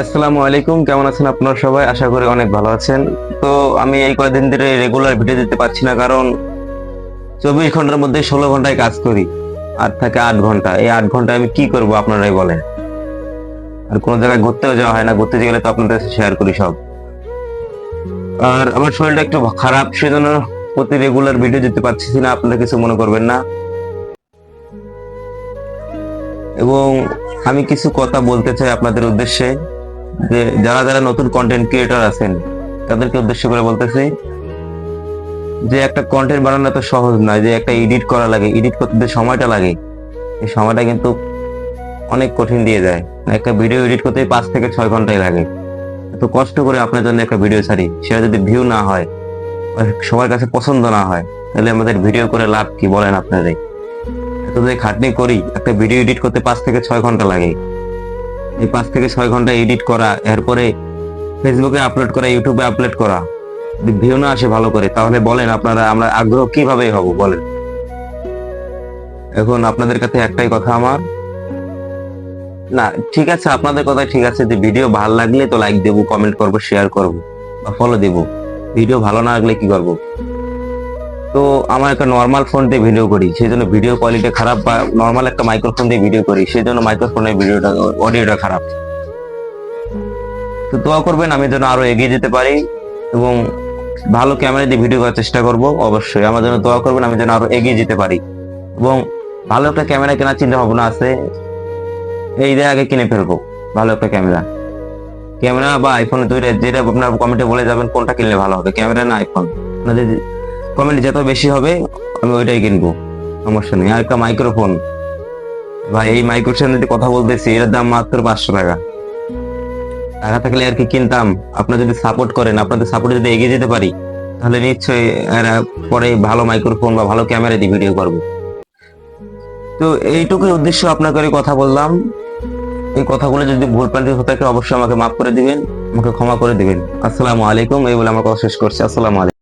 আসসালামু আলাইকুম, কেমন আছেন আপনারা সবাই? আশা করি অনেক ভালো আছেন। তো আমি এই কয়েকদিন ধরে রেগুলার ভিডিও দিতে পারছি না, কারণ 24 ঘন্টার মধ্যে 16 ঘন্টায় কাজ করি, আর থাকে 8 ঘন্টা। এই 8 ঘন্টায় আমি কি করব আপনারাই বলেন। আর কোনো জায়গায় ঘুরতেও যাওয়া হয় না, ঘুরতে গেলে তো আপনাদের সাথে শেয়ার করি সব। আর আমার শরীরটা একটু খারাপ, সেজন্য প্রতি রেগুলার ভিডিও দিতে পারছি না, আপনারা কিছু মনে করবেন না। এবং আমি কিছু কথা বলতে চাই আপনাদের উদ্দেশ্যে, যে যারা যারা নতুন কন্টেন্ট ক্রিয়েটর আছেন তাদেরকে উদ্দেশ্য করে বলতেছি যে একটা কন্টেন্ট বানানো এত সহজ নয়। যে একটা এডিট করা লাগে, এডিট করতে যে সময়টা লাগে, এই সময়টা কিন্তু অনেক কঠিন দিয়ে যায়। একটা ভিডিও এডিট করতে 5 থেকে 6 ঘন্টাই লাগে। এত কষ্ট করে আপনার জন্য একটা ভিডিও ছাড়ি, সেটা যদি ভিউ না হয়, সবার কাছে পছন্দ না হয়, তাহলে আমাদের ভিডিও করে লাভ কি বলেন আপনাদের? এত যে খাটনি করি, একটা ভিডিও এডিট করতে 5 থেকে 6 ঘন্টা লাগে। এই 5 থেকে 6 ঘন্টা এডিট করা, এরপরে ফেসবুকে আপলোড করা, ইউটিউবে আপলোড করা, ভিউ না আসে ভালো করে, তাহলে বলেন আপনারা আমরা আগ্রহ কিভাবে হব বলেন? এখন আপনাদের কাছে একটাই কথা আমার, না ঠিক আছে, আপনাদের কথা ঠিক আছে যে ভিডিও ভালো লাগলে তো লাইক দেবো, কমেন্ট করব, শেয়ার করব বা ফলো দেব। ভিডিও ভালো না লাগলে কি করব? তো আমার একটা নর্মাল ফোন দিয়ে ভিডিও করি, সেই জন্য ভিডিও কোয়ালিটি খারাপ, বা নর্মাল একটা মাইক্রোফোন দিয়ে ভিডিও করি, সেই জন্য মাইক্রোফোনের ভিডিওটা অডিওটা খারাপ। তো দোয়া করবেন আমি যেন আরো এগিয়ে যেতে পারি, এবং ভালো ক্যামেরা দিয়ে ভিডিও করার চেষ্টা করব। অবশ্যই আমার জন্য দোয়া করবেন, আমি যেন আরো এগিয়ে যেতে পারি। এবং ভালো একটা ক্যামেরা কেনার চিন্তা ভাবনা আছে, এই দিয়ে আগে কিনে ফেলবো ভালো একটা ক্যামেরা। ক্যামেরা বা আইফোন, দুইটা, যেটা আপনার কমেন্টে বলে যাবেন কোনটা কিনলে ভালো হবে, ক্যামেরা না আইফোন। আপনাদের কমেন্ট যত বেশি হবে আমি ওইটাই কিনবো, সমস্যা নেই। আর একটা মাইক্রোফোন, ভাই এই মাইক্রোফোন যদি কথা বলতেছি, এর দাম মাত্র 500 টাকা। টাকা থাকলে আর কি কিনতাম। আপনারা যদি সাপোর্ট করেন, আপনাদের সাপোর্টে যদি এগিয়ে যেতে পারি, তাহলে নিশ্চয়ই এরা পরে ভালো মাইক্রোফোন বা ভালো ক্যামেরা দিয়ে ভিডিও করবো। তো এইটুকুই উদ্দেশ্য আপনাকে কথা বললাম। এই কথাগুলো যদি ভুল প্রান্তি হয়ে থাকে, অবশ্যই আমাকে মাফ করে দিবেন, আমাকে ক্ষমা করে দিবেন। আসসালামু আলাইকুম, এই বলে আমার কথা শেষ করছি। আসসালামু আলাইকুম।